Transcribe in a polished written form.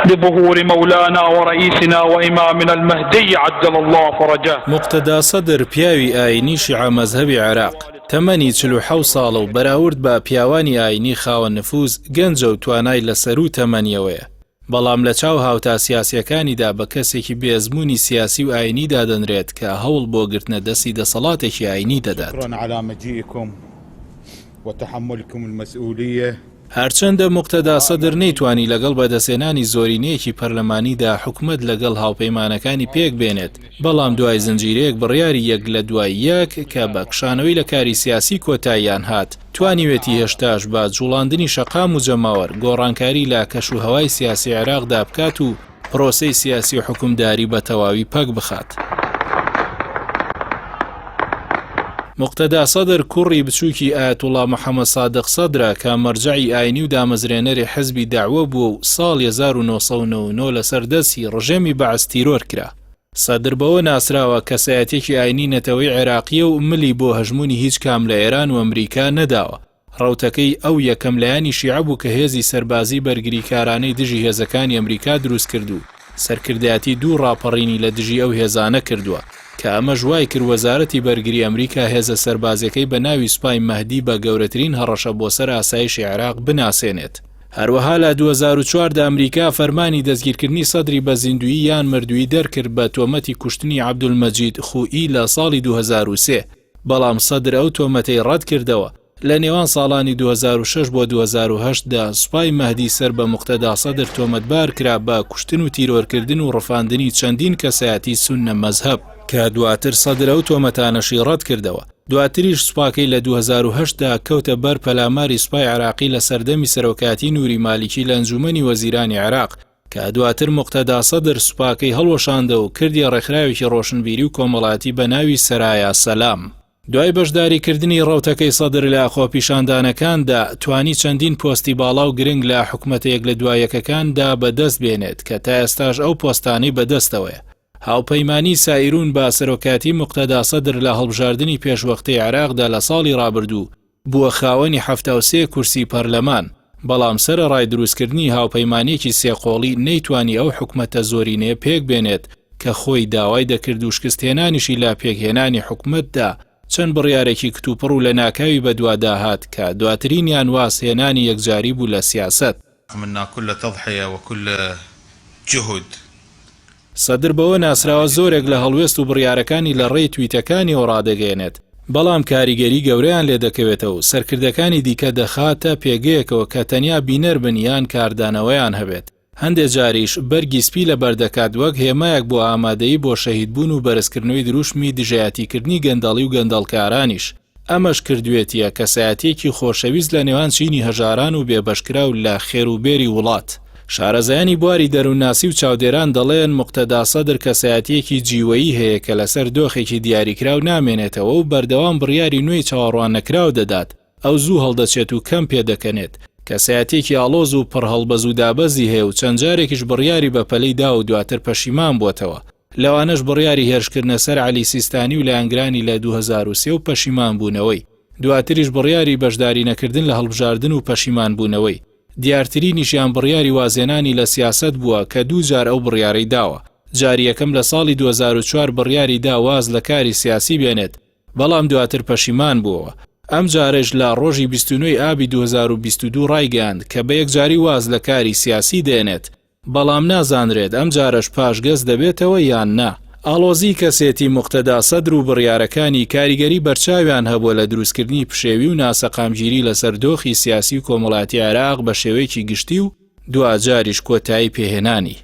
بظهور مولانا ورئيسنا وإمامنا المهدي عجل الله فرجه. مقتدا سەدر پیاوی ئاینی شیعە مەزهەبی عێراق، تەمەنی 47 ساڵە و بەراورد بە پیاوانی ئاینی خاوەن نفوز گەنجە و توانای لەسەر و تەمەنیەوەیە، بەڵام لە چاو هاوتا سیاسیەکانیدا بە کەسێکی بێزمونی سیاسی و ئاینی دادەنرێت کە هەوڵ بۆ گرتنە دەستی دەسەڵاتێکی ئاینی دەدات. هەرچەندە مقتدا سەدر نەیتوانی لەگەڵ بەدەستێنانی زۆرینەیەکی پەرلەمانیدا حکومەت لەگەڵ هاوپەیمانەکانی پێک بێنێت، بەڵام دوای زنجیرەیەک بڕیاری یەک لە دوای یەک کە بە کشانەوەی لە کاری سیاسی کۆتاییان هات توانیوێتی هێشتاش بە جوڵاندنی شەقام و جەماوەر گۆڕانکاری لە کەش و هەوای سیاسی عێراقدا بکات و پرۆسەی سیاسی و حکومداری بە تەواوی پەک بخات. مقتدا سەدر کوڕی بچووکی ئایەتوڵا محەممەد سادق سەدرە کە مەرجەعی ئاینی و دامەزرێنەری حزبی داعوە بووە و ساڵی 1999 لەسەر دەستی ڕژێمی بەعەس تیرۆر کرا. سەدر بەوە ناسراوە کەسایەتێکی ئاینی نەتەوەی عێراقیە و ملی بۆ هەژمونی هیچ کام لە ئێران و ئەمریکا نەداوە. ڕەوتەکەی ئەو یەکەم لایانی شیعە بوو کە هێزی سەربازی بەرگریکارانەی دژی هێزەکانی ئەمریکا دروست کردو، سەرکردایەتی دوو ڕاپەڕینی لە دژی ئەو هێزانە کردووە کە ئەمە ژوای کرد وەزارەتی بەرگری ئەمریکا هێزە سەربازەکەی بە ناوی سوپای مەهدی بە گەورەترین هەڕەشە بۆ سەر ئاسایشی عێراق بناسێنێت. هەروەها لە 2004 دا ئەمریکا فەرمانی دەستگیرکردنی سەدری بە زیندویی یان مردووی دەرکرد بە تۆمەتی کوشتنی عەبدولمەجید خوئی لە ساڵی 2003، بەڵام سەدر ئەو تۆمەتەی ڕەت کردەوە. لە نێوان ساڵانی 2006 بۆ 2008 دا سوپای مەهدی سەر بە مقتدا سەدر تۆمەتبار کرا بە کوشتن و تیرۆرکردن و ڕەفاندنی چەندین کەسایەتی سوننە مەزهەب کە دواتر سەدر ئەو تۆمەتانەشی ڕەت کردەوە. دواتریش سوپاکەی لە 2008 دا کەوتە بەر پەلاماری سوپای عێراقی لە سەردەمی سەرۆکاتی نووری مالیکی لە ئەنجومەنی وەزیرانی عێراق کە دواتر مقتدا سەدر سوپاکەی هەڵوەشاندە و کردی ڕێکخراوێکی ڕۆشنبیری و کۆمەڵاتی بە ناوی سەرایە سەلام. دوای بەشداریکردنی ڕەوتەکەی سەدر لە خۆپیشاندانەکاندا توانی چەندین پۆستی باڵا و گرنگ لە حکومەتەیەک لە دوایەکەکاندا بەدەست بێنێت کە تا ئێستاش ئەو پۆستانەی بەدەستەوەیە. هاوپەیمانی سایرون با سەرۆکاتی مقتدا سەدر لە هەڵبژاردننی پێشوەختەی عێراقدا لە ساڵی ڕابردوو بووە خاوەنی 73 کورسی پەرلەمان، بەڵام سەرەڕای دروستکردنی هاوپەیمانێکی سێقۆڵی نەیتوانی ئەو حکومەتە زۆرینەیە پێک بێنێت کە خۆی داوای دەکرد و شکستهێنانیشی لا پێکهێنانی حکومەتدا چەند بڕیارێکی کتوپڕ و لە ناکاوی بەدووادا هات کە دواترینیان واسهێنانی یەکجاری بوو لە سیاست. سەدر بەوە ناسراوە زۆرێک لە هەڵوێست و بڕیارەکانی لە ڕێی تویتەکانی و ڕادەگەێنێت، بەڵام کاریگەری گەورەیان لێ دەکەوێتەوە و سەرکردەکانی دیکە دەخاتە پێگەیەکەوە کە تەنیا بینەر بنیان کاردانەوەیان هەبێت. هەندێک جاریش بەرگی سپی لە بەردەکات وەک هێمایەک بۆ ئامادەیی بۆ شەهیدبوون و بەرزکردنەوەی دروشمی دژایەتیکردنی گەندەڵی و گەندەڵکارانیش. ئەمەش کردوێتیە کەسایەتێکی خۆشەویست لە نێوان چینی هەژاران و بێبەشکرا و لە خێروبێری وڵات. شارەزایانی بواری دەروونناسی و چاودێران دەڵێن مقتدا سەدر کەسایەتێکی جیوەیی هەیە کە لەسەر دۆخێکی دیاریکراو نامێنێتەوە و بەردەوام بڕیاری نوێی چاوەڕوان نەکراو دەدات، ئەو زوو هەڵدەچێت و کەم پێدەکەنێت. کەسایەتێکی ئاڵۆز و پڕهەڵبەز و دابەزی هەیە و چەند جارێکیش بڕیاری بە پەلەی دا و دواتر پەشیمان بووەتەوە. لەوانەش بڕیاری هێرشکردنە سەر عەلی سیستانی و لایەنگرانی لە 2003 و پەشیمان بوونەوەی، دواتریش بڕیاری بەشداری نەکردن لە هەڵبژاردن و پەشیمان بوونەوەی. دیارترینیشیان بڕیاری وازێنانی لە سیاست بووە کە دوو جار ئەو بڕیارەی داوە. جاری یەکەم لە ساڵی 2004 بڕیاری دا واز لە کاری سیاسی بێنێت، بەڵام دواتر پەشیمان بووەوە. ئەم جارێش لە ڕۆژی 29 ئابی 2022 ڕایگەاند کە بە یەکجاری واز لە کاری سیاسی دێنێت، بەڵام نازانرێت ئەم جارەش پاشگەز دەبێتەوە یان نا. ئاڵۆزی کەسێتی مقتدا سەدر و بڕیارەکانی کاریگەری بەرچاویان هەبووە لە دروستکردنی پشێوی و ناسەقامگیری لەسەر دۆخی سیاسی و کۆمەڵاتی عێراق بە شێوەیەکی گشتی و دوجاریش کۆتایی پێهێنانی.